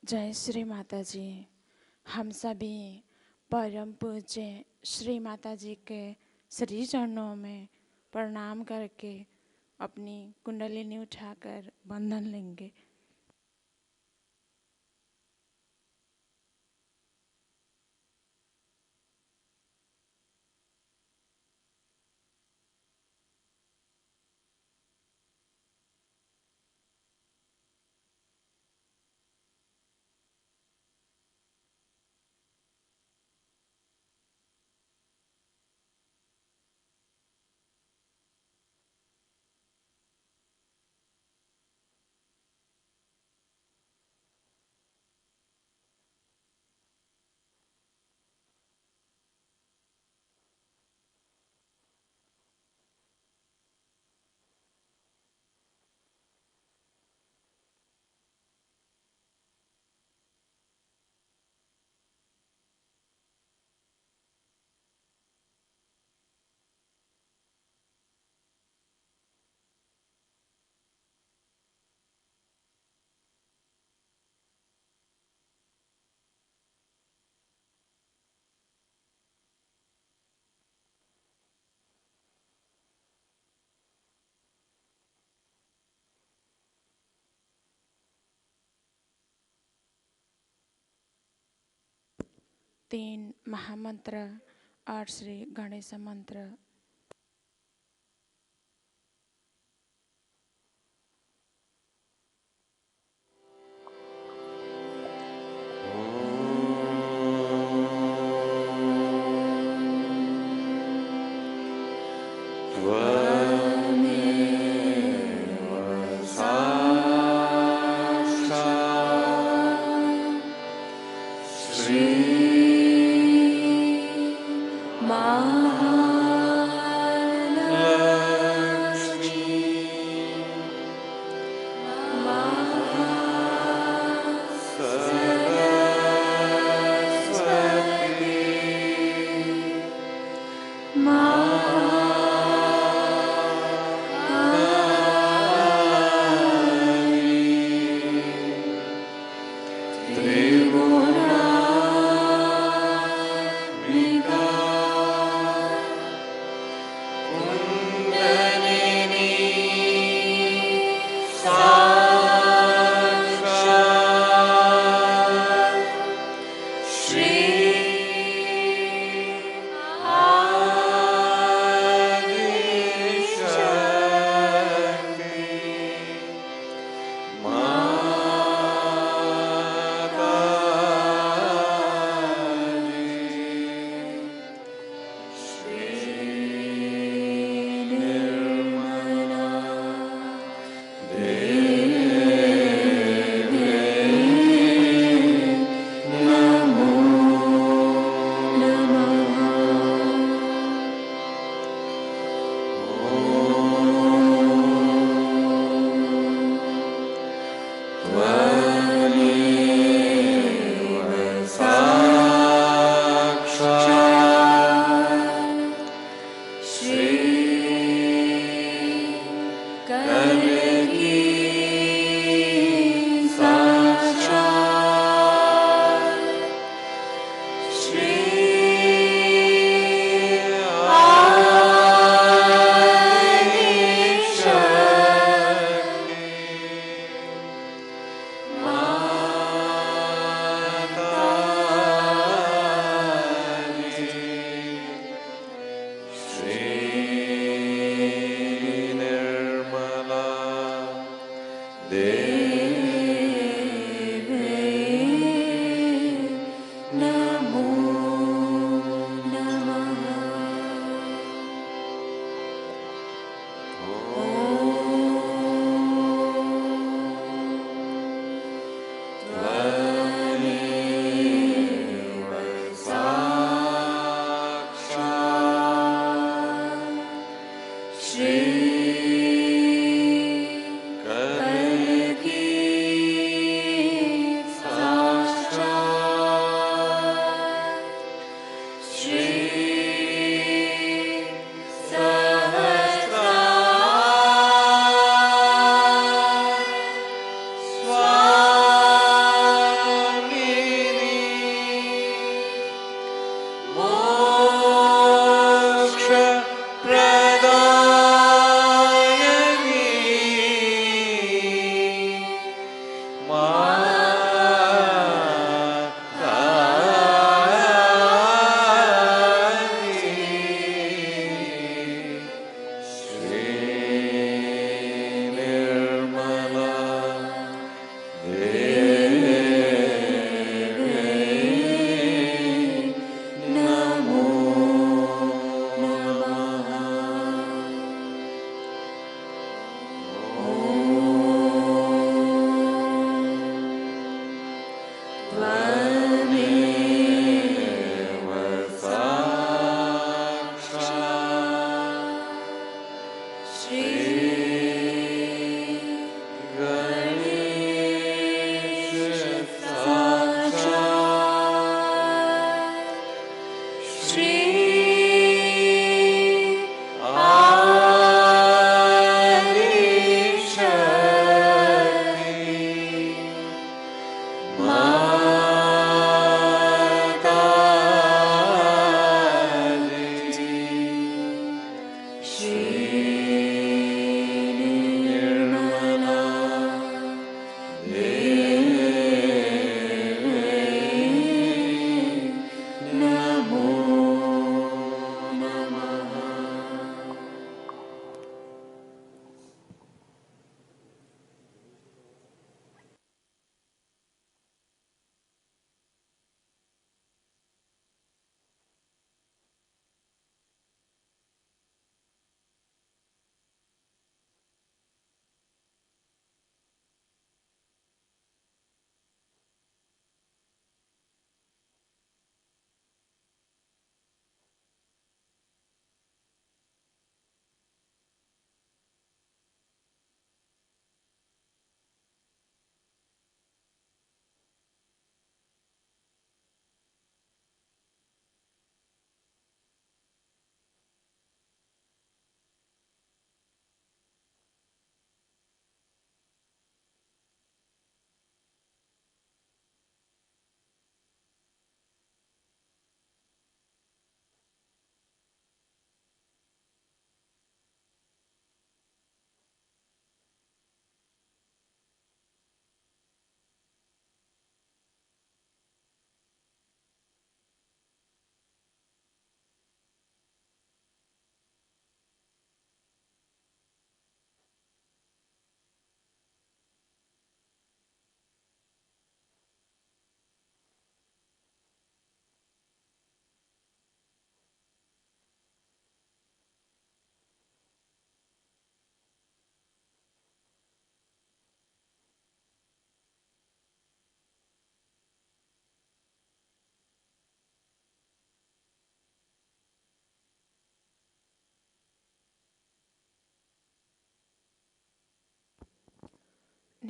जय श्री माता जी। हम सभी परम पूज्य श्री माता जी के श्री चरणों में प्रणाम करके अपनी कुंडलिनी उठाकर बंधन लेंगे। तीन महामंत्र और श्री गणेश मंत्र।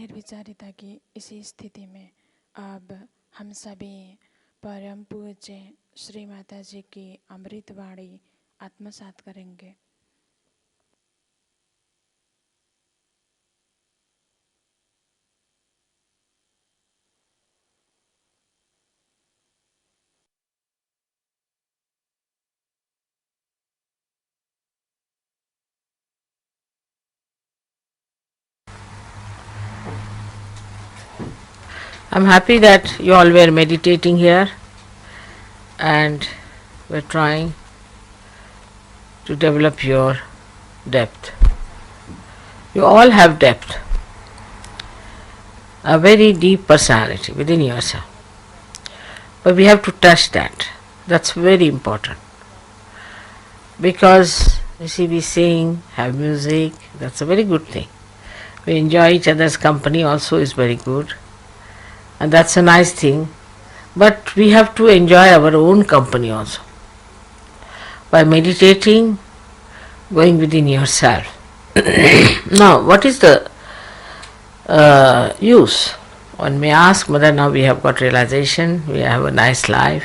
निर्विचारिता की इसी स्थिति में अब हम सभी परम पूज्य श्री माता जी की अमृत वाणी आत्मसात करेंगे। I'm happy that you all were meditating here and were trying to develop your depth. You all have depth, a very deep personality within yourself. But we have to touch that. That's very important. Because you see, we sing, have music, that's a very good thing. We enjoy each other's company also is very good. And that's a nice thing. But we have to enjoy our own company also. By meditating, going within yourself. Now, what is the use? One may ask, Mother, now we have got realization, we have a nice life,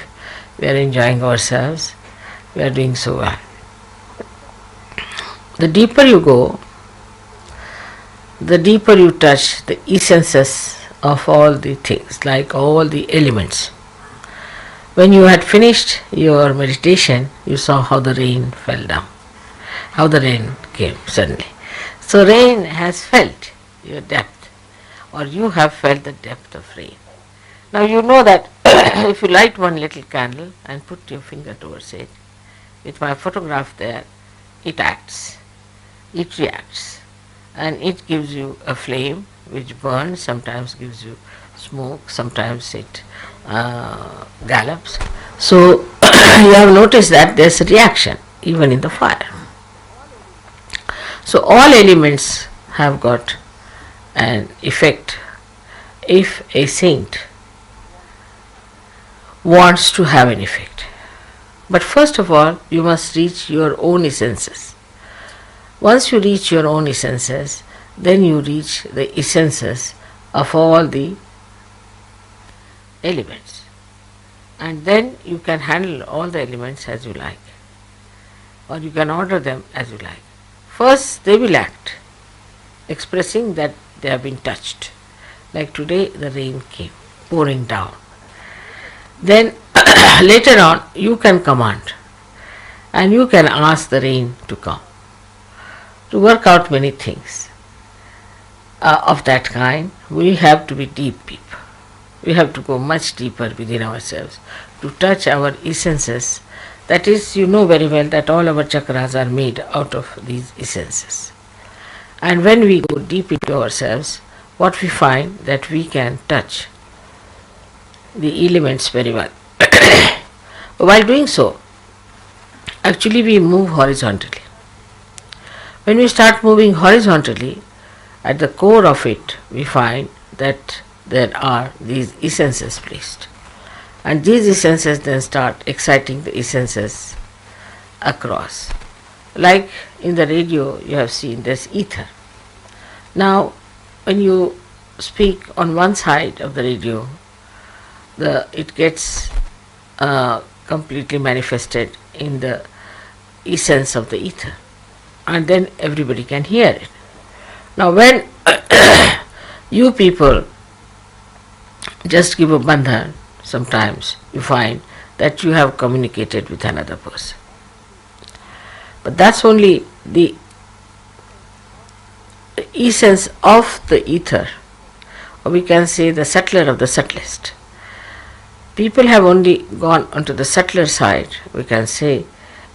we are enjoying ourselves, we are doing so well. The deeper you go, the deeper you touch the essences of all the things, like all the elements. When you had finished your meditation, you saw how the rain fell down, how the rain came suddenly. So rain has felt your depth, or you have felt the depth of rain. Now you know that if you light one little candle and put your finger towards it, with my photograph there, it acts, it reacts, and it gives you a flame which burns, sometimes gives you smoke, sometimes it gallops. So you have noticed that there is a reaction even in the fire. So all elements have got an effect. If a saint wants to have an effect, but first of all you must reach your own essences. Once you reach your own essences, then you reach the essences of all the elements, and then you can handle all the elements as you like, or you can order them as you like. First they will act, expressing that they have been touched. Like today the rain came pouring down. Then later on you can command, and you can ask the rain to come, to work out many things. Of that kind, we have to be deep people. We have to go much deeper within ourselves to touch our essences. That is, you know very well that all our chakras are made out of these essences. And when we go deep into ourselves, what we find that we can touch the elements very well. While doing so, actually we move horizontally. When we start moving horizontally, at the core of it we find that there are these essences placed, and these essences then start exciting the essences across. Like in the radio you have seen there's ether. Now when you speak on one side of the radio, it gets completely manifested in the essence of the ether, and then everybody can hear it. Now when you people just give a bandhan, sometimes you find that you have communicated with another person. But that's only the essence of the ether, or we can say the subtler of the subtlest. People have only gone onto the subtler side, we can say,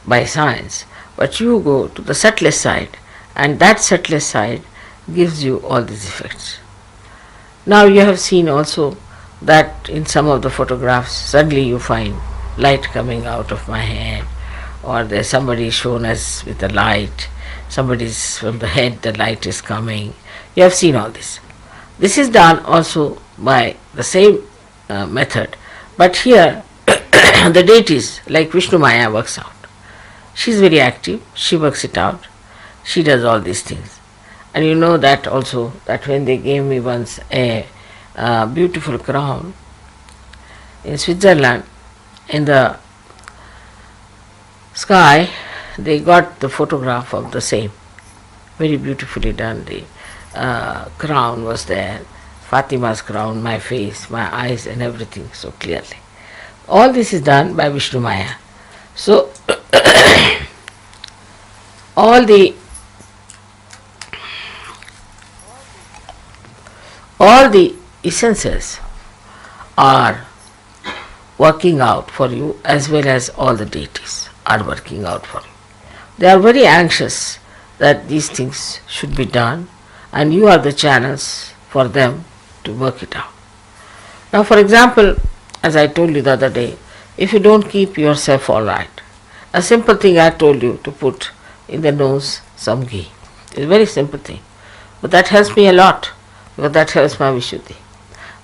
by science, but you go to the subtlest side, and that subtlest side gives you all these effects. Now you have seen also that in some of the photographs suddenly you find light coming out of my hand, or there's somebody shown us with a light, somebody's from the head the light is coming. You have seen all this. This is done also by the same method, but here the deities like Vishnu Maya works out. She is very active, she works it out, she does all these things. And you know that also, that when they gave me once a beautiful crown in Switzerland, in the sky, they got the photograph of the same, very beautifully done. The crown was there, Fatima's crown, my face, my eyes, and everything so clearly. All this is done by Vishnu Maya. So, all the essences are working out for you, as well as all the deities are working out for you. They are very anxious that these things should be done, and you are the channels for them to work it out. Now, for example, as I told you the other day, if you don't keep yourself all right, a simple thing I told you to put in the nose some ghee. It's a very simple thing, but that helps me a lot, because that helps my Vishuddhi.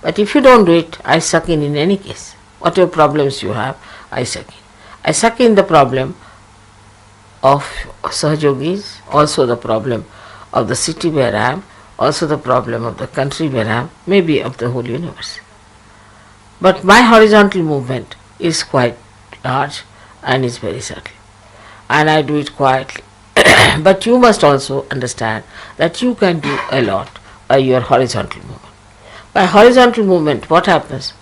But if you don't do it, I suck in any case. Whatever problems you have, I suck in. I suck in the problem of Sahajogis, also the problem of the city where I am, also the problem of the country where I am, maybe of the whole universe. But my horizontal movement is quite large and is very subtle, and I do it quietly. But you must also understand that you can do a lot by your horizontal movement. By horizontal movement, what happens?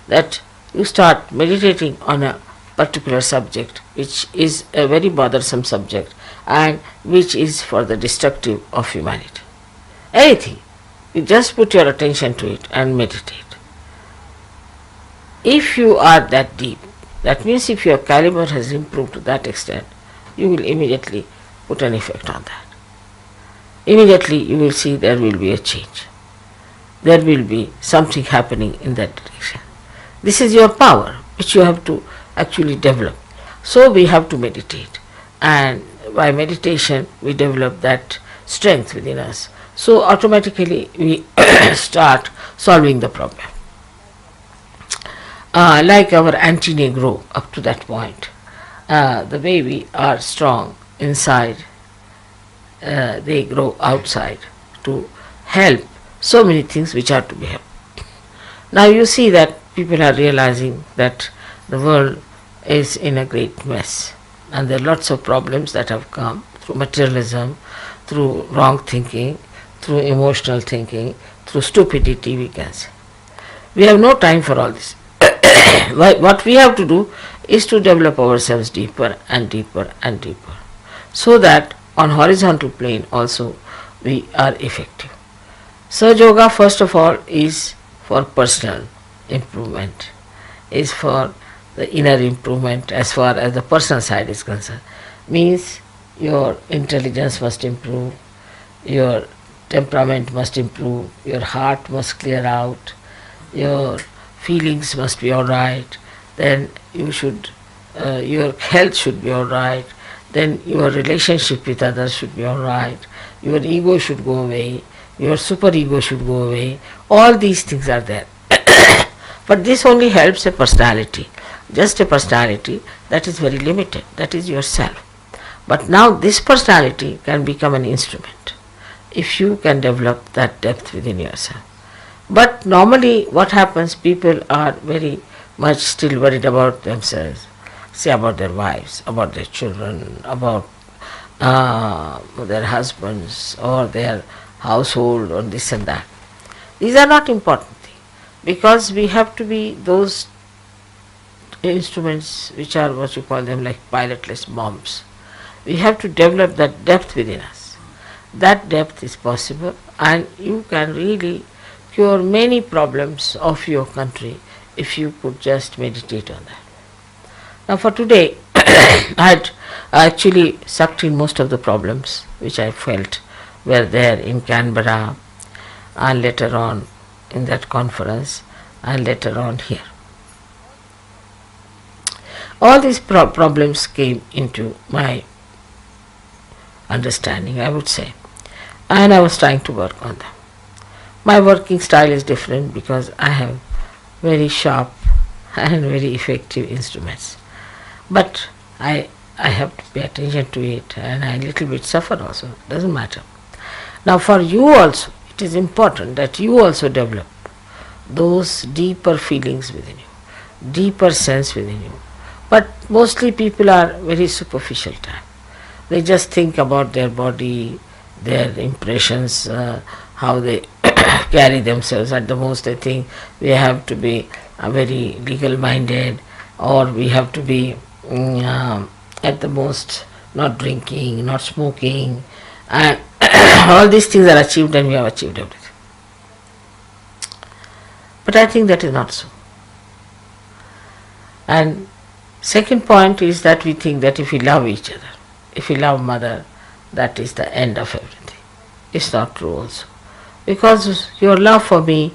That you start meditating on a particular subject, which is a very bothersome subject and which is for the destructive of humanity. Anything, you just put your attention to it and meditate. If you are that deep, that means if your caliber has improved to that extent, you will immediately put an effect on that. Immediately you will see there will be a change. There will be something happening in that direction. This is your power, which you have to actually develop. So we have to meditate, and by meditation we develop that strength within us. So automatically we start solving the problem. Like our anti-negro up to that point, the way we are strong inside, they grow outside to help so many things which are to be helped. Now you see that people are realizing that the world is in a great mess, and there are lots of problems that have come through materialism, through wrong thinking, through emotional thinking, through stupidity, we can say. We have no time for all this. What we have to do is to develop ourselves deeper and deeper and deeper, so that on horizontal plane also we are effective. Sahaja Yoga, first of all, is for personal improvement, is for the inner improvement as far as the personal side is concerned. Means your intelligence must improve, your temperament must improve, your heart must clear out, your feelings must be all right, then you should, your health should be all right, then your relationship with others should be all right, your ego should go away, your superego should go away. All these things are there. But this only helps a personality, just a personality that is very limited, that is yourself. But now this personality can become an instrument if you can develop that depth within yourself. But normally what happens, people are very much still worried about themselves, say about their wives, about their children, about their husbands or their household or this and that. These are not important things, because we have to be those instruments which are what you call them like pilotless bombs. We have to develop that depth within us. That depth is possible, and you can really cure many problems of your country if you could just meditate on that. Now for today, I had actually sucked in most of the problems which I felt were there in Canberra, and later on in that conference, and later on here. All these problems came into my understanding, I would say, and I was trying to work on them. My working style is different because I have very sharp and very effective instruments, but I have to pay attention to it, and I little bit suffer also, doesn't matter. Now for you also, it is important that you also develop those deeper feelings within you, deeper sense within you. But mostly people are very superficial type. They just think about their body, their impressions, how they carry themselves. At the most they think we have to be very legal minded, or we have to be at the most not drinking, not smoking, and all these things are achieved and we have achieved everything. But I think that is not so. And second point is that we think that if we love each other, if we love mother, that is the end of everything. It's not true also. Because your love for me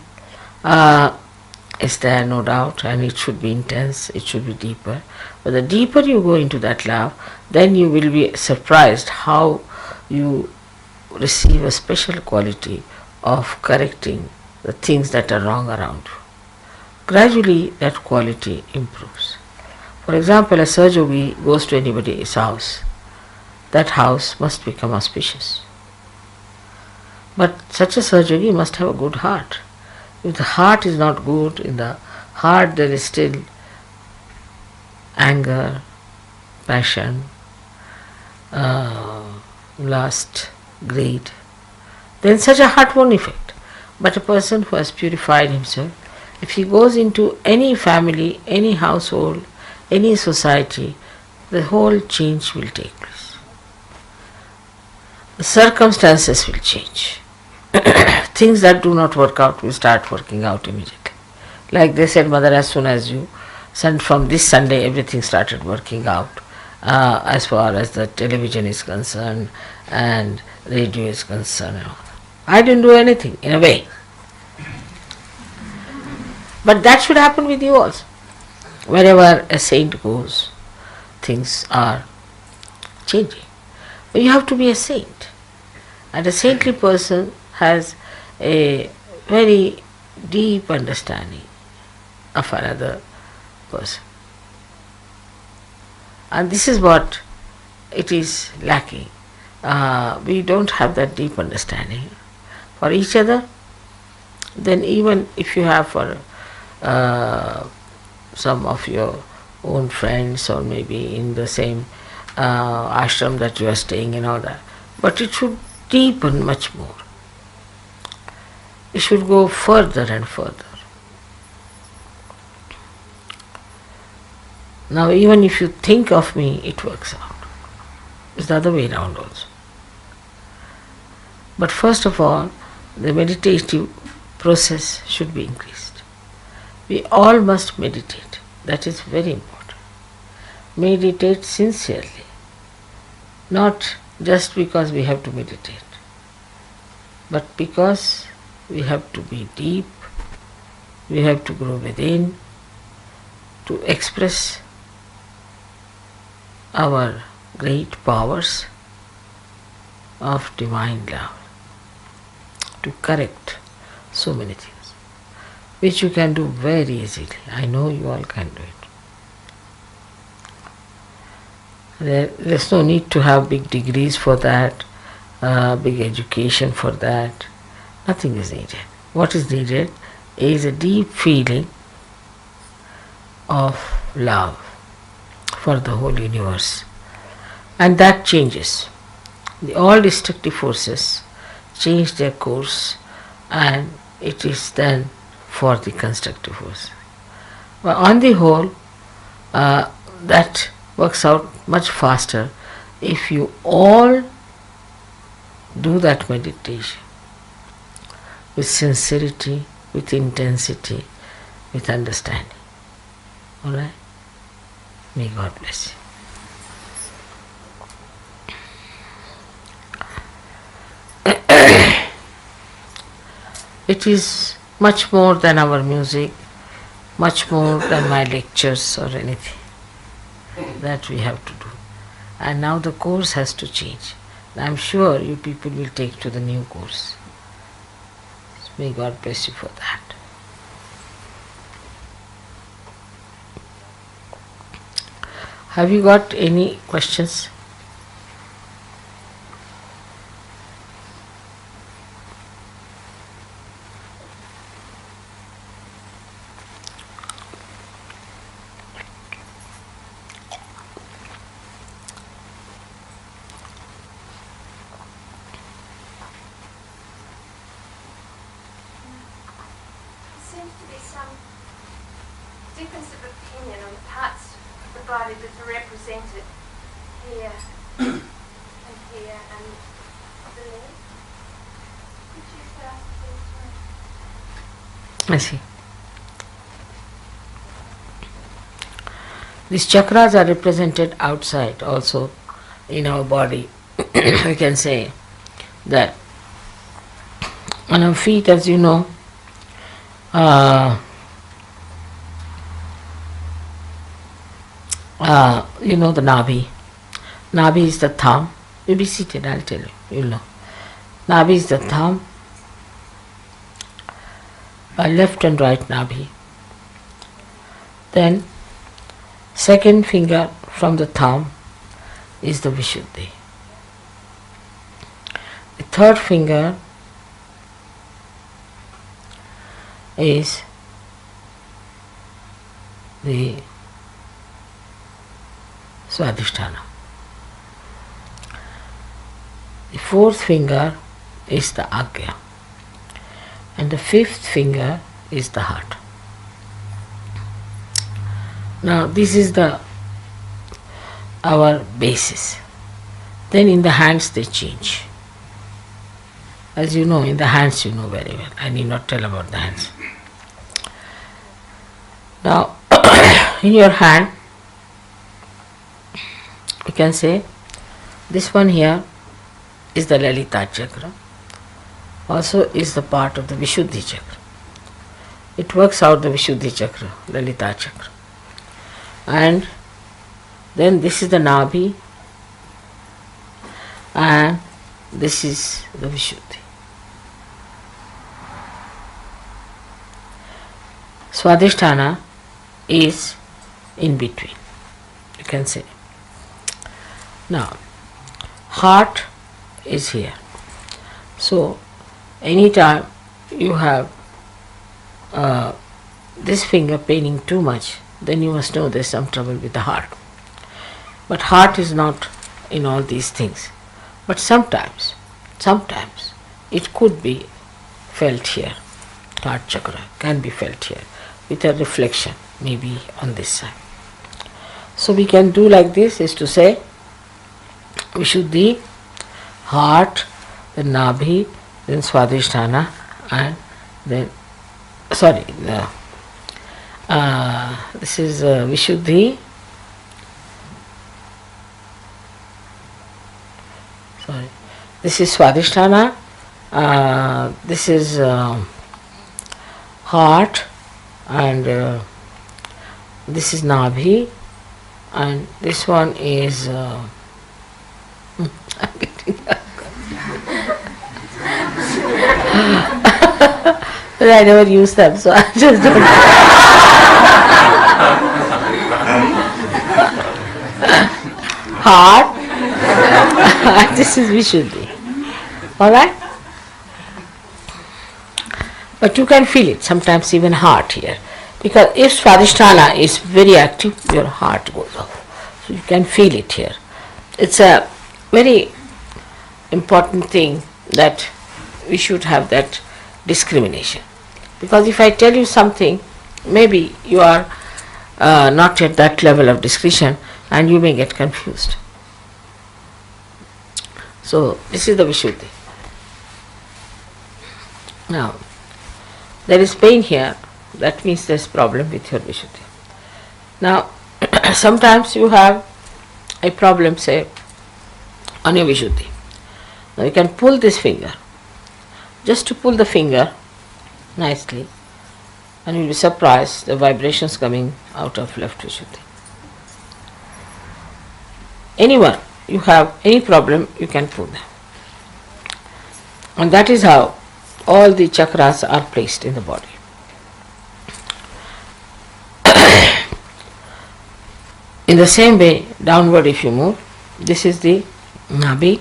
is there, no doubt, and it should be intense, it should be deeper. But the deeper you go into that love, then you will be surprised how you receive a special quality of correcting the things that are wrong around you. Gradually that quality improves. For example, a Sahajogi goes to anybody's house, that house must become auspicious. But such a Sahajogi must have a good heart. If the heart is not good, in the heart there is still anger, passion, lust, greed, then such a heart won't affect. But a person who has purified himself, if he goes into any family, any household, any society, the whole change will take place. The circumstances will change. Things that do not work out will start working out immediately. Like they said, mother, as soon as you sent from this Sunday, everything started working out as far as the television is concerned and radio is concerned. I didn't do anything in a way. But that should happen with you also. Wherever a saint goes, things are changing. But you have to be a saint. And a saintly person has a very deep understanding of another person. And this is what it is lacking. We don't have that deep understanding for each other. Then even if you have for some of your own friends, or maybe in the same ashram that you are staying in, all that, but it should deepen much more. It should go further and further. Now even if you think of me, it works out. It's the other way around also. But first of all, the meditative process should be increased. We all must meditate. That is very important. Meditate sincerely. Not just because we have to meditate, but because we have to be deep, we have to grow within, to express our great powers of divine love, to correct so many things, which you can do very easily. I know you all can do it. There's no need to have big degrees for that, big education for that. Nothing is needed. What is needed is a deep feeling of love for the whole universe. And that changes. All destructive forces change their course, and it is then for the constructive force. But on the whole, that works out much faster if you all do that meditation with sincerity, with intensity, with understanding. Alright? May God bless you. It is much more than our music, much more than my lectures or anything that we have to do. And now the course has to change. I am sure you people will take to the new course. May God bless you for that. Have you got any questions? some difference of opinion on the parts of the body that are represented here and here and the leg. Could you ask please? I see. These chakras are represented outside also in our body. We can say that on our feet, as you know, the Nabi. Nabi is the thumb. You'll be seated, I'll tell you. You'll know. Nabi is the thumb. Left and right Nabi. Then, second finger from the thumb is the Vishuddhi. The third finger is the Swadhisthana. The fourth finger is the Agya. And the fifth finger is the heart. Now this is our basis. Then in the hands they change. As you know, in the hands you know very well. I need not tell about the hands. Now in your hand you can say this one here is the Lalita chakra. Also is the part of the Vishuddhi chakra. It works out the Vishuddhi chakra, Lalita chakra. And then this is the Nabhi and this is the Vishuddhi. Swadhisthana is in between, you can say. Now, heart is here. So, anytime you have this finger paining too much, then you must know there's some trouble with the heart. But heart is not in all these things. But sometimes it could be felt here. Heart chakra can be felt here with a reflection, maybe on this side. So we can do like this, is to say Vishuddhi, heart, then Nabhi, then Swadhisthana, and then this is Vishuddhi, this is Swadhisthana, this is heart, and this is Nabhi, and this one is but I never use them, so I just don't. Heart, this is Vishuddhi. Alright? But you can feel it, sometimes even heart here. Because if Swadhisthana is very active, your heart goes off. So you can feel it here. It's a very important thing that we should have that discrimination. Because if I tell you something, maybe you are not at that level of discretion and you may get confused. So this is the Vishuddhi. Now, there is pain here, that means there is problem with your Vishuddhi. Now, sometimes you have a problem, say, on your Vishuddhi. Now you can pull this finger. Just to pull the finger nicely, and you will be surprised the vibrations coming out of left Vishuddhi. Anyone, you have any problem, you can pull them. And that is how all the chakras are placed in the body. In the same way, downward if you move, this is the Nabhi,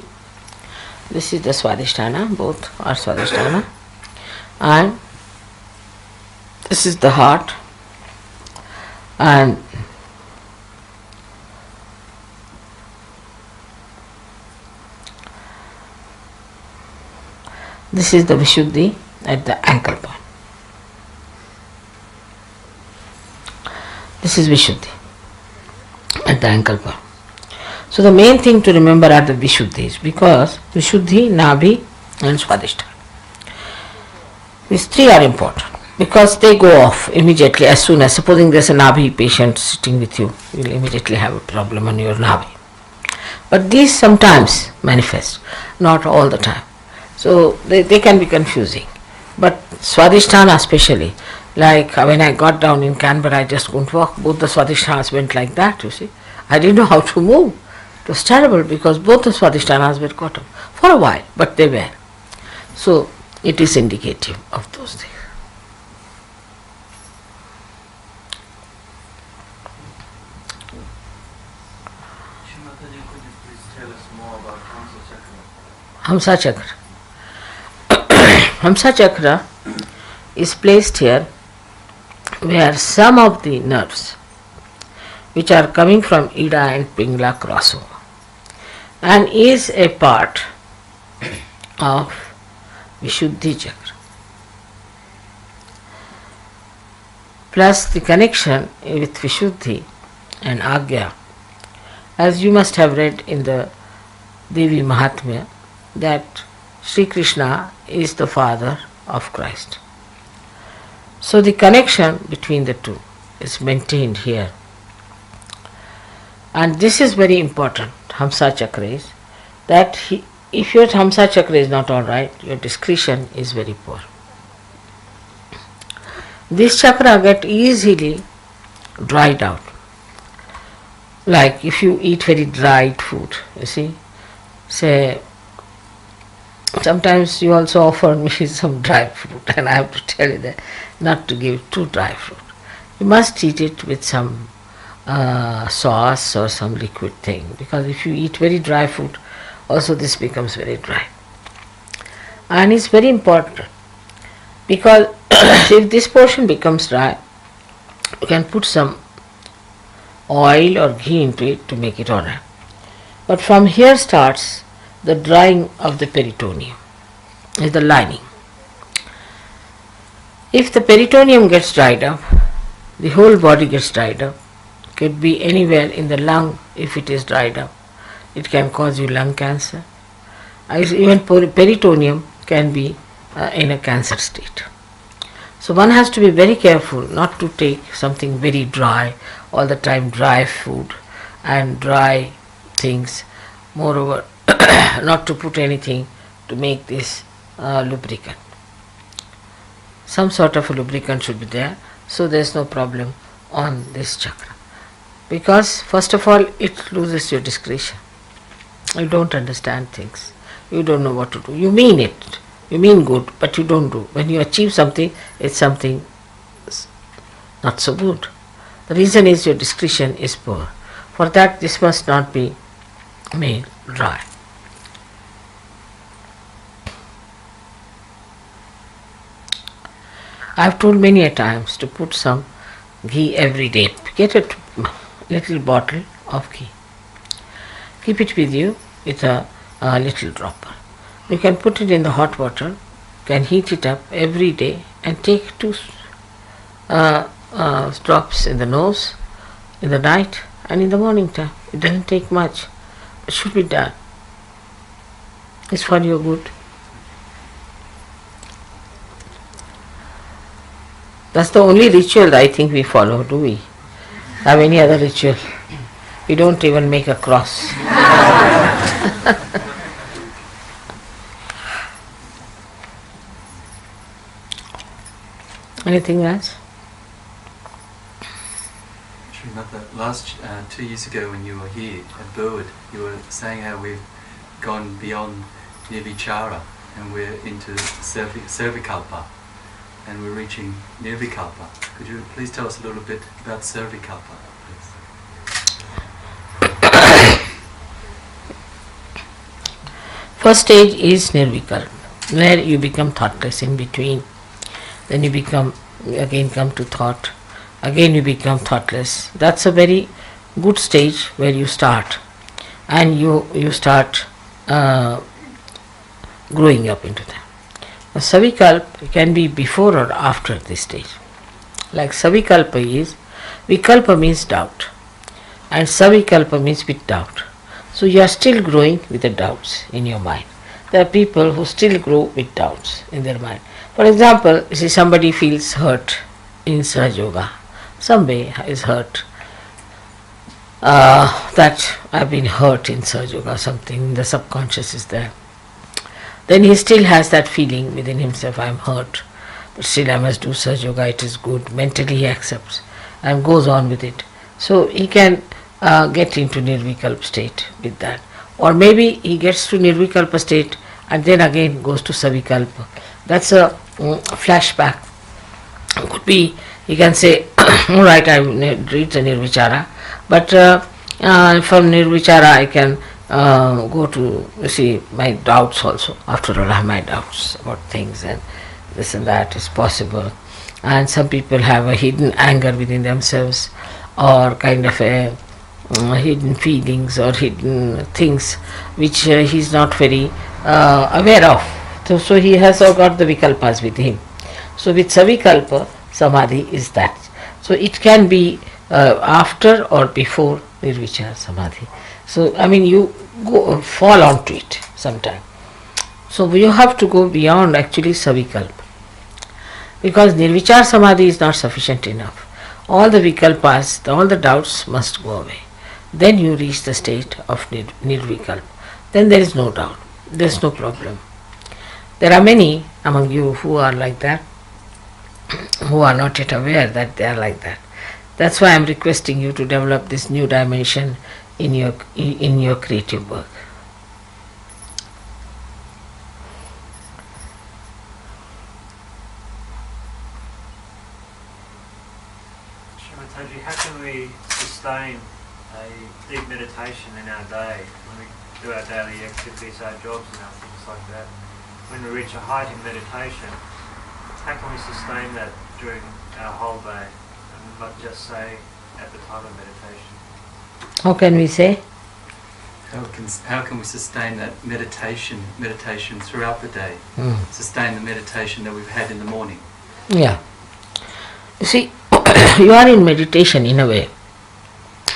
this is the Swadhisthana, both are Swadhisthana, and this is the heart, and this is the Vishuddhi at the ankle point. This is Vishuddhi at the ankle bone. So the main thing to remember are the Vishuddhis, because Vishuddhi, Nabhi and Swadhisthana. These three are important because they go off immediately as soon as, supposing there's a Nabhi patient sitting with you, you'll immediately have a problem on your Nabhi. But these sometimes manifest, not all the time. So they can be confusing. But Swadhisthana especially, like when I got down in Canberra, I just couldn't walk. Both the Swadhisthhanas went like that, you see. I didn't know how to move. It was terrible because both the Swadhisthhanas were caught up for a while, but they were. So it is indicative of those things. Mataji, could you please tell us more about Hamsa Hamsa Chakra? Chakra. Hamsa Chakra is placed here where some of the nerves which are coming from Ida and Pingala cross over and is a part of Vishuddhi Chakra. Plus the connection with Vishuddhi and Agya, as you must have read in the Devi Mahatmya, that Shri Krishna is the father of Christ. So the connection between the two is maintained here. And this is very important, Hamsa Chakra is, that if your Hamsa Chakra is not alright, your discretion is very poor. This chakra get easily dried out. Like if you eat very dried food, you see, say, sometimes you also offer me some dry fruit, and I have to tell you that not to give too dry fruit. You must eat it with some sauce or some liquid thing, because if you eat very dry food, also this becomes very dry. And it's very important, because if this portion becomes dry, you can put some oil or ghee into it to make it alright. But from here starts the drying of the peritoneum, is the lining. If the peritoneum gets dried up, the whole body gets dried up. Could be anywhere in the lung. If it is dried up, it can cause you lung cancer. Even peritoneum can be in a cancer state. So one has to be very careful not to take something very dry, all the time dry food and dry things. Moreover, not to put anything to make this lubricant. Some sort of a lubricant should be there, so there is no problem on this chakra. Because first of all, it loses your discretion. You don't understand things. You don't know what to do. You mean it. You mean good, but you don't do. When you achieve something, it's something not so good. The reason is your discretion is poor. For that, this must not be made dry. I have told many a times to put some ghee every day. Get a little bottle of ghee. Keep it with you with a little dropper. You can put it in the hot water, can heat it up every day and take 2 drops in the nose in the night and in the morning time. It doesn't take much. It should be done. It's for your good. That's the only ritual I think we follow, do we? Have any other ritual? We don't even make a cross. Anything else? Srimata, last 2 years ago when you were here at Abode, you were saying how we've gone beyond Nirvichara and we're into Servikalpa and we're reaching Nirvikalpa. Could you please tell us a little bit about Servikalpa, please? First stage is Nirvikalpa, where you become thoughtless in between. Then you become, again come to thought, again you become thoughtless. That's a very good stage where you start, and you start growing up into that. Savikalpa can be before or after this stage. Like Savikalpa is Vikalpa means doubt, and savikalpa means with doubt. So you are still growing with the doubts in your mind. There are people who still grow with doubts in their mind. For example, you see somebody feels hurt in Sahaja Yoga. Somebody is hurt. That I've been hurt in Sahaja Yoga, something, the subconscious is there. Then he still has that feeling within himself, I am hurt, but still I must do Sahaja Yoga, it is good. Mentally he accepts and goes on with it. So he can get into Nirvikalpa state with that. Or maybe he gets to Nirvikalpa state and then again goes to Savikalpa. That's a flashback. Could be, he can say, alright, I reach the Nirvichara, but from Nirvichara I can go to, you see, my doubts also. After all, I have my doubts about things, and this and that is possible. And some people have a hidden anger within themselves, or kind of a hidden feelings or hidden things which he is not very aware of. So he has all got the vikalpas with him. So with savikalpa, samadhi is that. So it can be after or before nirvichara samadhi. So I mean, you fall onto it sometime. So you have to go beyond actually savikalpa, because nirvichara samadhi is not sufficient enough. All the vikalpas, all the doubts must go away. Then you reach the state of nirvikalpa. Then there is no doubt, there is no problem. There are many among you who are like that, who are not yet aware that they are like that. That's why I am requesting you to develop this new dimension in your creative work. Srimataji, how can we sustain a deep meditation in our day when we do our daily activities, our jobs and our things like that? When we reach a height in meditation, how can we sustain that during our whole day and not just say at the time of meditation? How can we say? How can we sustain that meditation throughout the day? Sustain the meditation that we've had in the morning. Yeah. You see, you are in meditation in a way.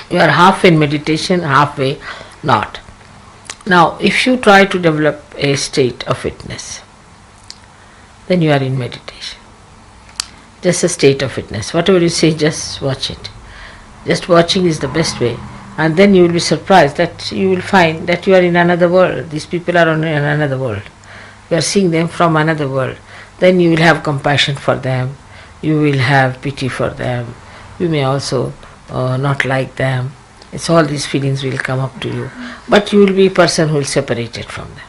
You are half in meditation, halfway not. Now, if you try to develop a state of witness, then you are in meditation. Just a state of witness. Whatever you say, just watch it. Just watching is the best way. And then you will be surprised that you will find that you are in another world. These people are in another world. You are seeing them from another world. Then you will have compassion for them. You will have pity for them. You may also not like them. It's all these feelings will come up to you. But you will be a person who will separate it from them.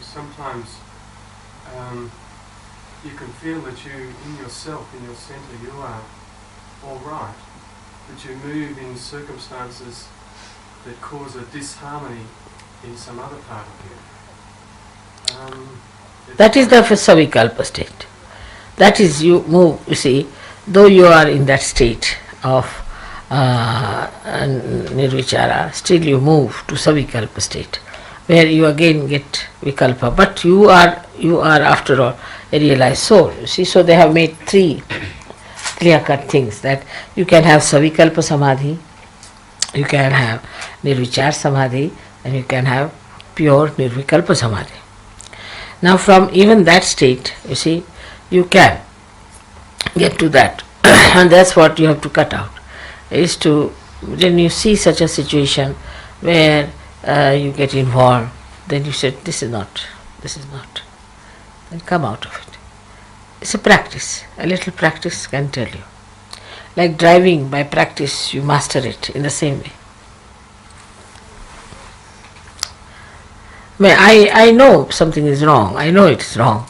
Sometimes you can feel that you, in yourself, in your centre, you are all right, but you move in circumstances that cause a disharmony in some other part of you. That is the savikalpa state. That is, you move, you see, though you are in that state of nirvichara, still you move to savikalpa state, where you again get vikalpa, but you are after all a realized soul. You see, so they have made three clear-cut things, that you can have savikalpa samadhi, you can have nirvichara samadhi, and you can have pure nirvikalpa samadhi. Now from even that state, you see, you can get to that. And that's what you have to cut out, is to, when you see such a situation where you get involved, then you say, this is not, then come out of it. It's a practice, a little practice can tell you. Like driving, by practice you master it in the same way. I know something is wrong, I know it's wrong,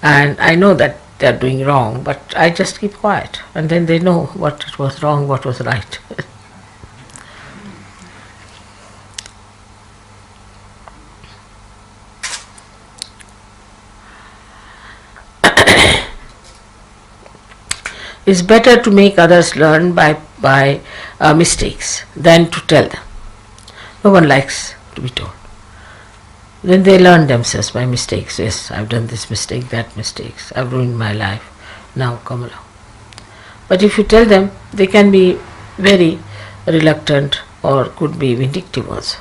and I know that they are doing wrong, but I just keep quiet, and then they know what was wrong, what was right. It's better to make others learn by mistakes than to tell them. No one likes to be told. Then they learn themselves by mistakes. Yes, I've done this mistake, that mistakes. I've ruined my life. Now come along. But if you tell them, they can be very reluctant or could be vindictive also.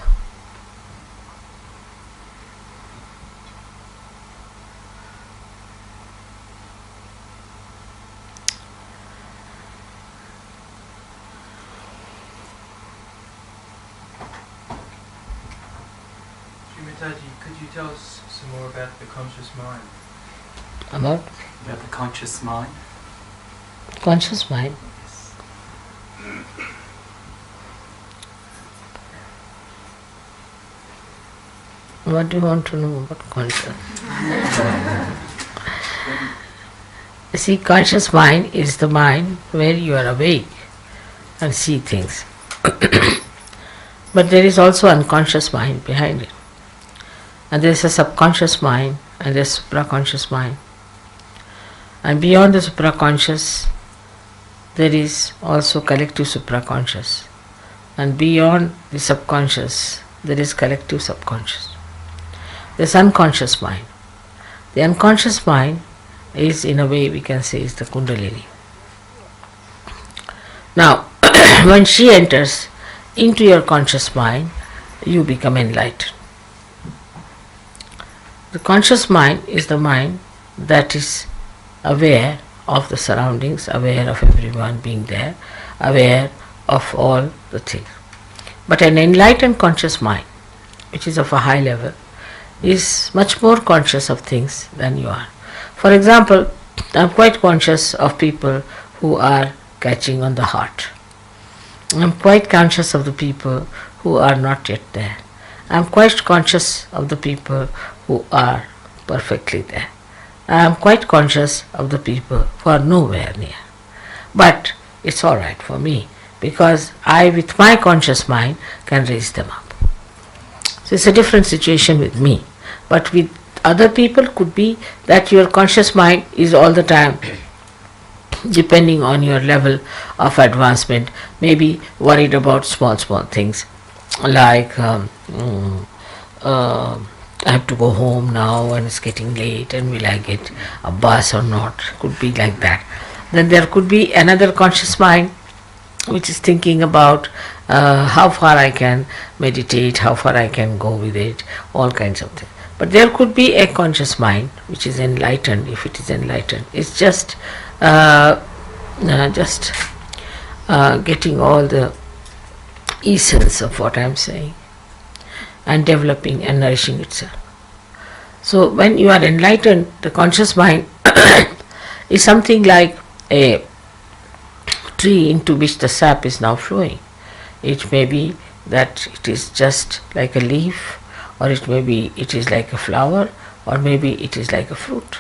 Mataji, could you tell us some more about the conscious mind? About the conscious mind. conscious mind. What do you want to know about conscious? You see, conscious mind is the mind where you are awake and see things. But there is also unconscious mind behind it. And there is a subconscious mind and there is supraconscious mind. And beyond the supraconscious, there is also collective supraconscious. And beyond the subconscious, there is collective subconscious. There is unconscious mind. The unconscious mind is, in a way, we can say, is the Kundalini. Now, when she enters into your conscious mind, you become enlightened. The conscious mind is the mind that is aware of the surroundings, aware of everyone being there, aware of all the things. But an enlightened conscious mind, which is of a high level, is much more conscious of things than you are. For example, I am quite conscious of people who are catching on the heart. I am quite conscious of the people who are not yet there. I am quite conscious of the people who are perfectly there. I am quite conscious of the people who are nowhere near. But it's all right for me because I, with my conscious mind, can raise them up. So it's a different situation with me. But with other people, could be that your conscious mind is all the time, depending on your level of advancement, maybe worried about small things like I have to go home now and it's getting late and will I get a bus or not, could be like that. Then there could be another conscious mind which is thinking about how far I can meditate, how far I can go with it, all kinds of things. But there could be a conscious mind which is enlightened, if it is enlightened. It's just getting all the essence of what I am saying and developing and nourishing itself. So when you are enlightened, the conscious mind is something like a tree into which the sap is now flowing. It may be that it is just like a leaf, or it may be it is like a flower, or maybe it is like a fruit.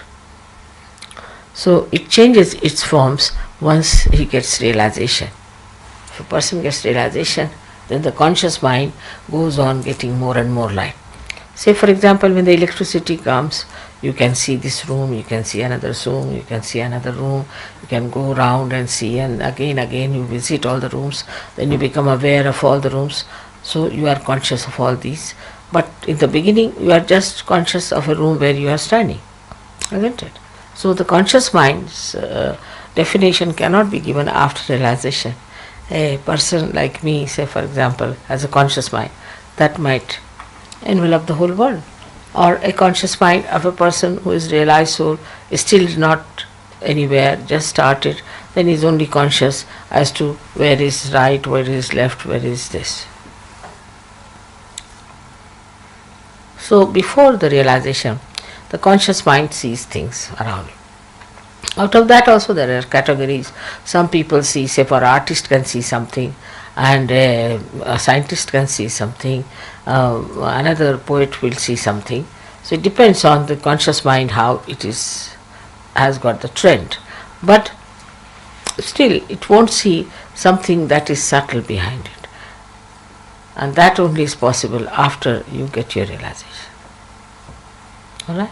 So it changes its forms once he gets realization. If a person gets realization, then the conscious mind goes on getting more and more light. Say for example, when the electricity comes, you can see this room, you can see another room, you can see another room, you can go around and see, and again you visit all the rooms, then you become aware of all the rooms. So you are conscious of all these. But in the beginning, you are just conscious of a room where you are standing, isn't it? So the conscious mind's definition cannot be given after realization. A person like me, say for example, has a conscious mind, that might envelop the whole world. Or a conscious mind of a person who is realized soul is still not anywhere, just started, then is only conscious as to where is right, where is left, where is this. So before the realization, the conscious mind sees things around it. Out of that also there are categories. Some people see, say for artist can see something, and a scientist can see something, another poet will see something. So it depends on the conscious mind how it is, has got the trend. But still it won't see something that is subtle behind it. And that only is possible after you get your realization. Alright?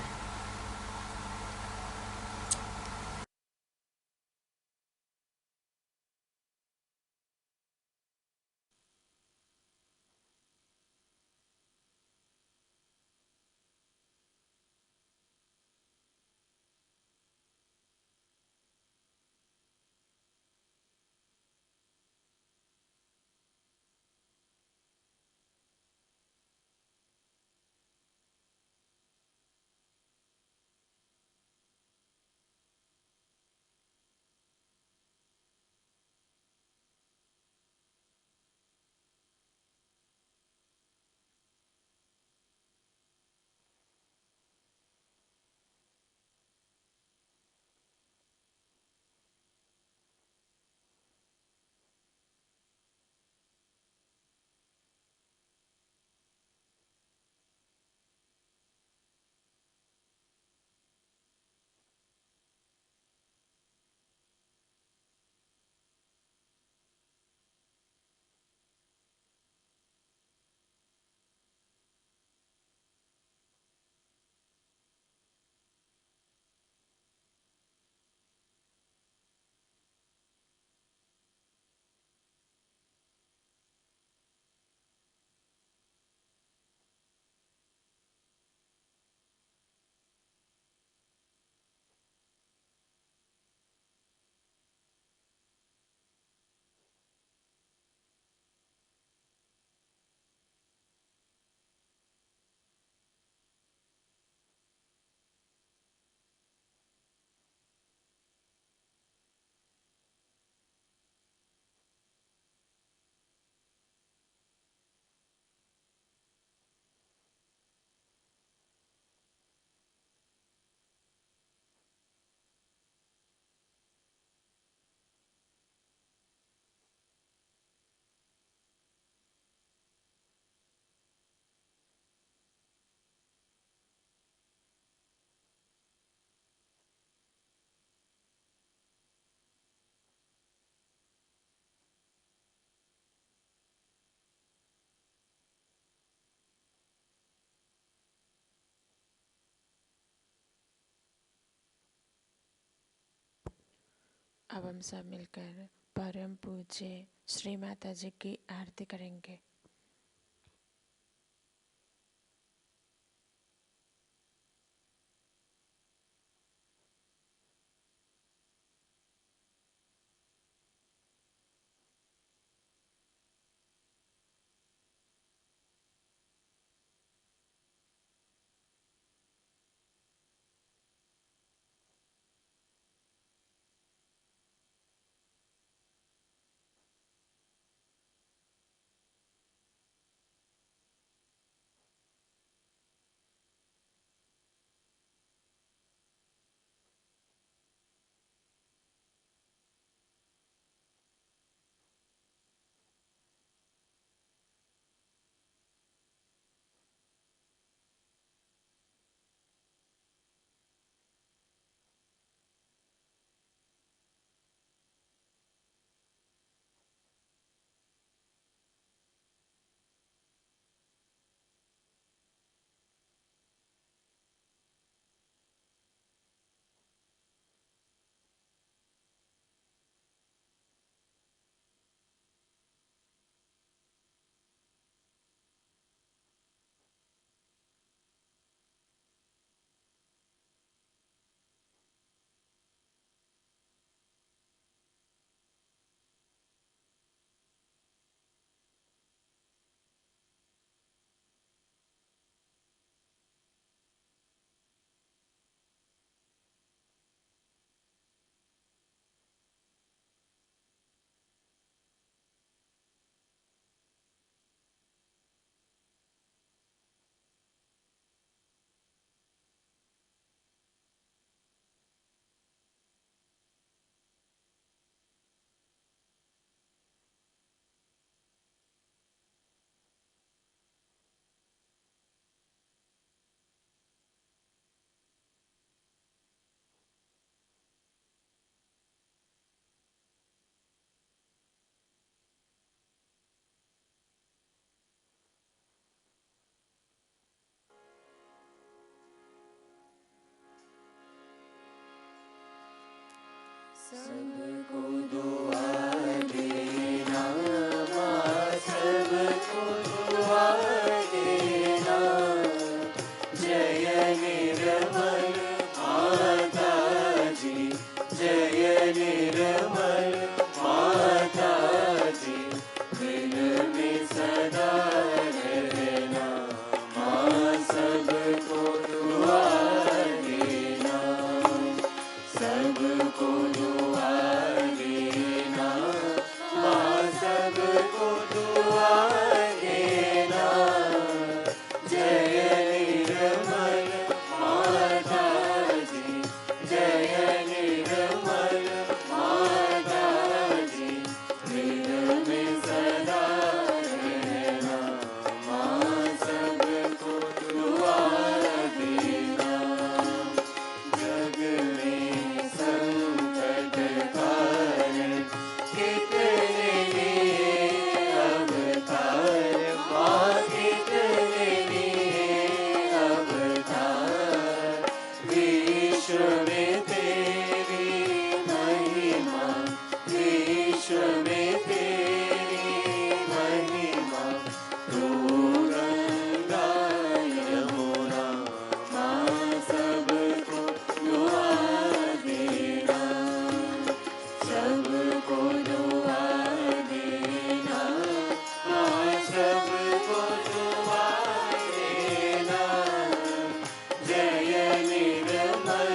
अब हम सब मिलकर परम पूज्य श्री माता जी की आरती करेंगे। सबको दुआ देना, सबको दुआ देना, जय निर्मल माता जी, जय निर्मल माता जी, दिल में सदा रहना, माँ सबको दुआ देना, सबको दुआ देना, माँ सबको दुआ देना, जय निर्मल माता जी, जय निर्मल माता जी, दिल में सदा रहना, माँ सबको दुआ देना। जग में संकट कारण कितने लिए अवतार, माँ कितने लिए अवतार, विश्व में तेरी महिमा, विश्व में तेरी महिमा, तू गंगा यमुना, माँ सबको दुआ देना, सबको दुआ देना, माँ सबको दुआ देना, जय निर्मल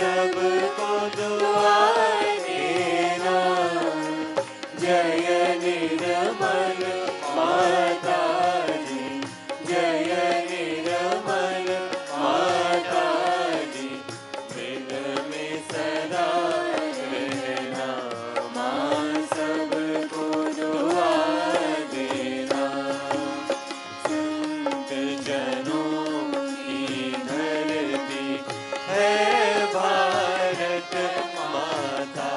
सबको दुआ देना। जय निर्मल माता जी, जय निर्मल माता जी, दिल में सदा रहना माँ सबको दुआ देना। संत जनों की धरती है भारत माता,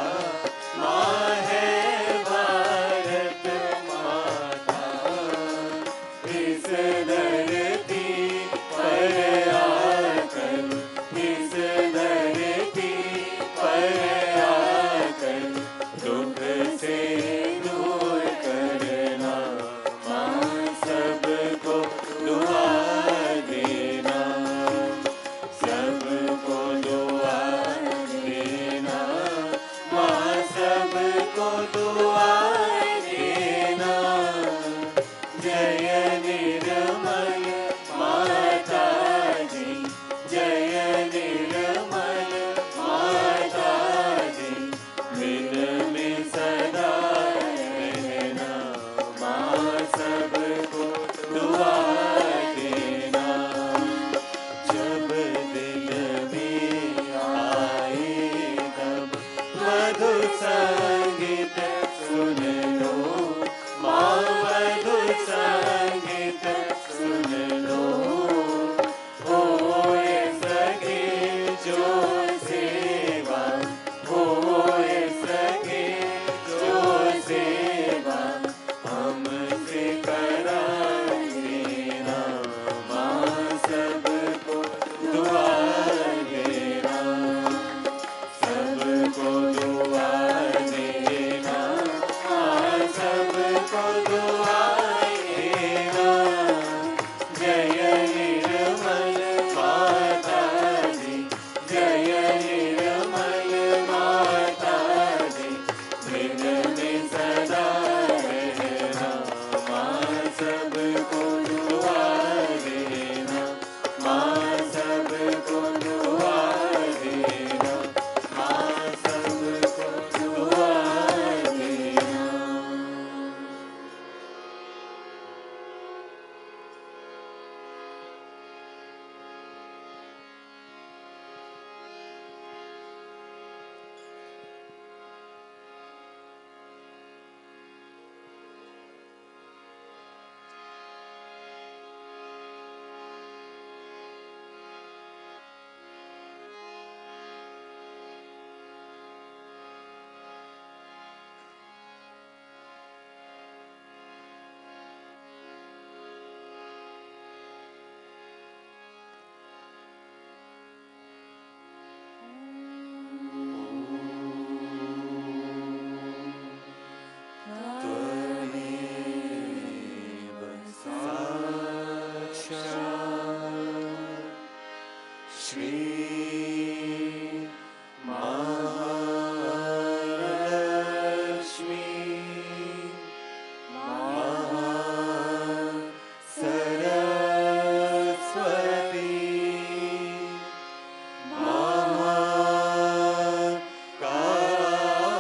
माँ है भारत माता। इस धरती पर आकर, इस धरती पर आकर दुख से दूर करना माँ सबको दुआ देना। सबको दुआ देना माँ सबको दुआ देना। जय निर्मल माता जी, जय निर्मल माता जी, दिल में सदा रहना माँ सबको दुआ देना। जब दिल में आए तब मधुर संगीत सुन लो माँ, मधुर संगीत सुन लो। होए सके जो सेवा, होए सके जो सेवा हमसे करा देना माँ सबको दुआ देना। सबको दुआ देना माँ सबको दुआ देना। जय निर्मल माता जी, जय निर्मल माता जी, दिल में सदा रहना माँ सबको दुआ देना। माँ सबको दुआ देना, माँ सबको दुआ देना। त्वमेव साक्षात् श्री महालक्ष्मी महासरस्वती महाकाली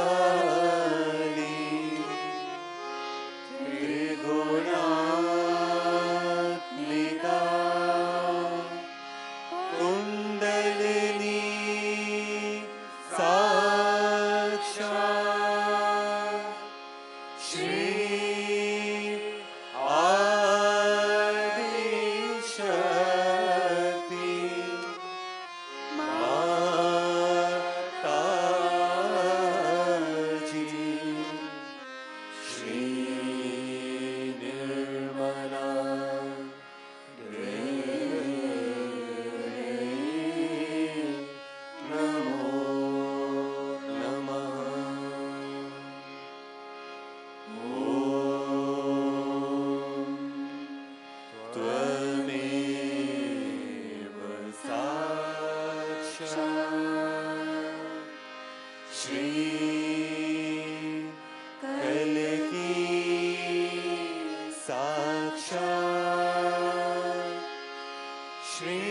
त्रिगुणात्मिका कुंडलिनी साक्षात् श्री आदिशक्ति माता जी। श्री निर्मला नमो नमः। ॐ त्वमेव साक्षात् श्री कल्की साक्षात्। श्री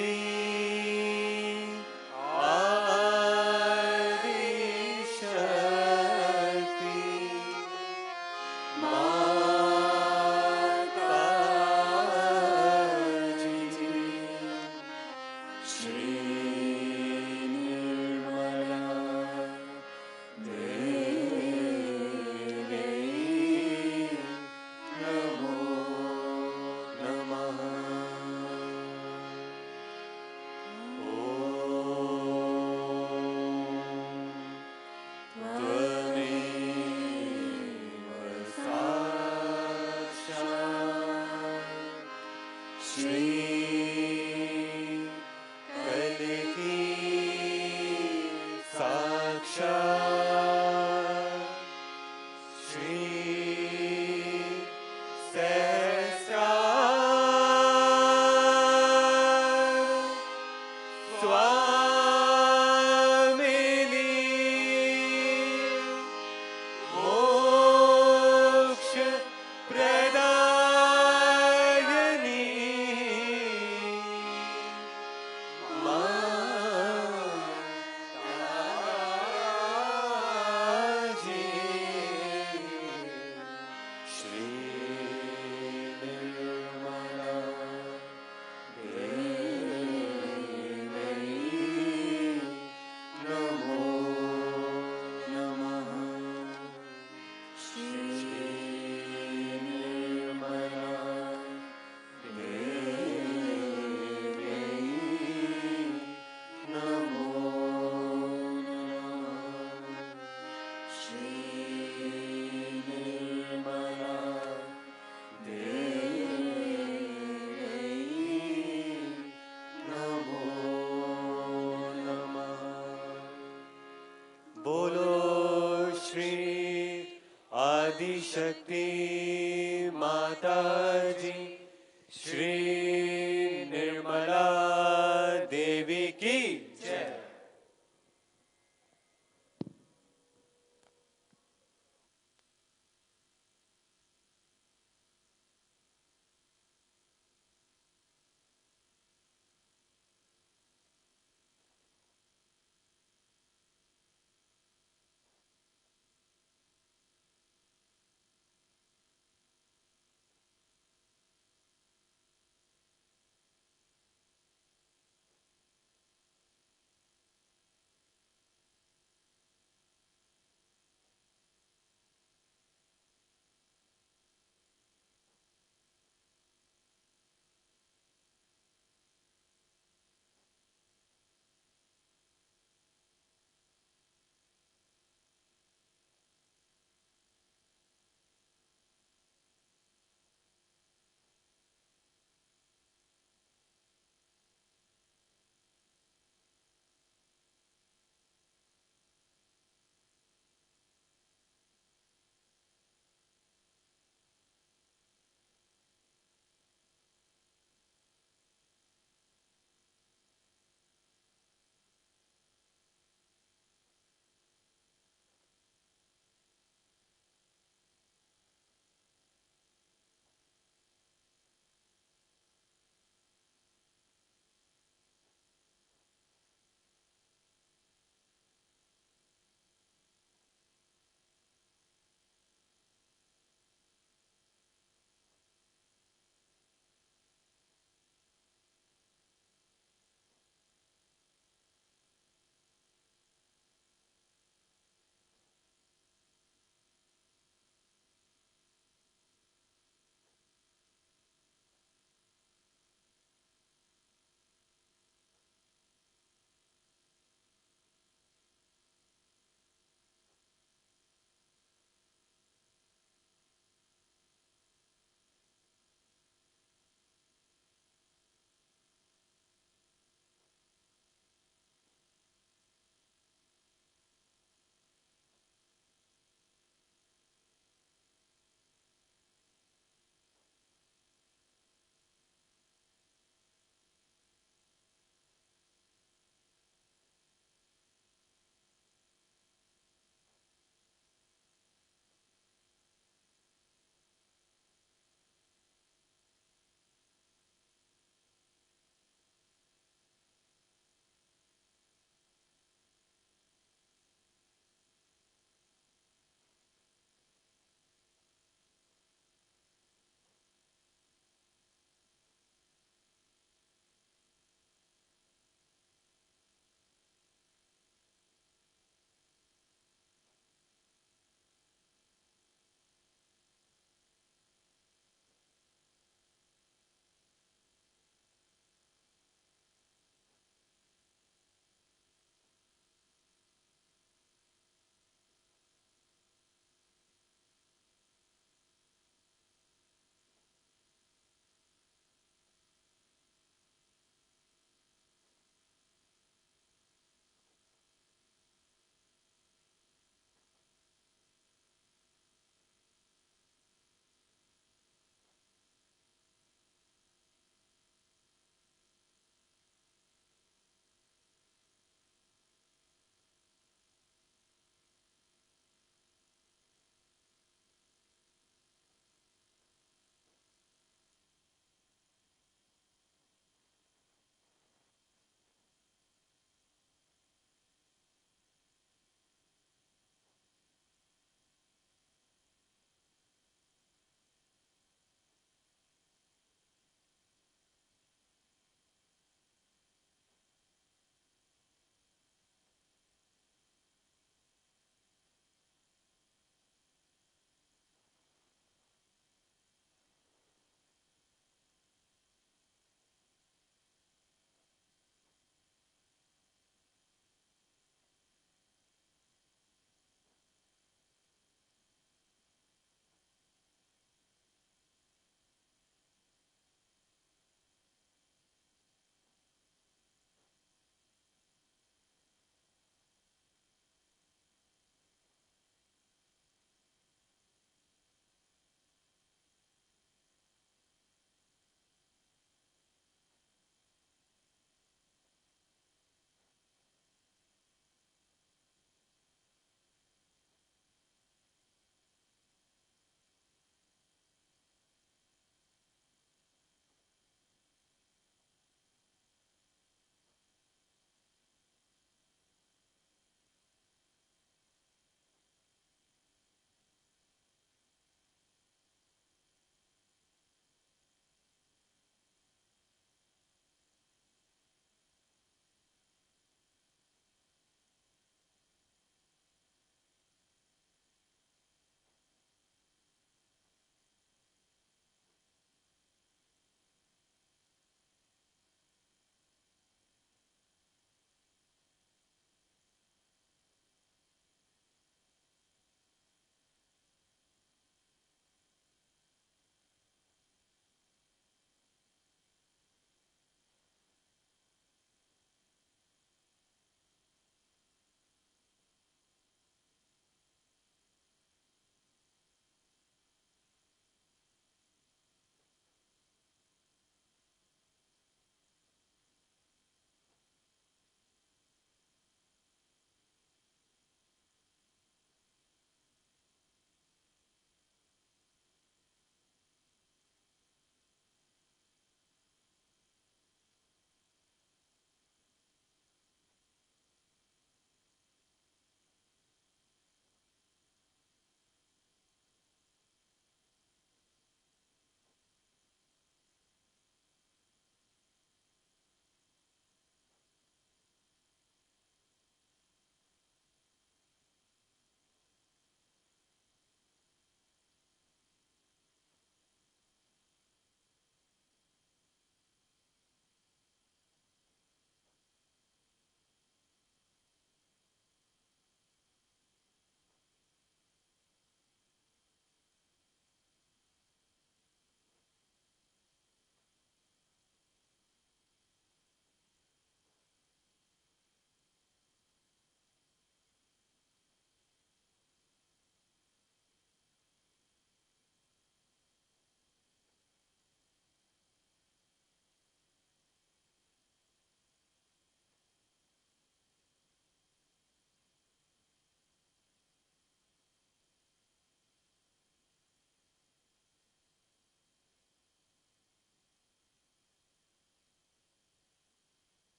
बोलो श्री आदि शक्ति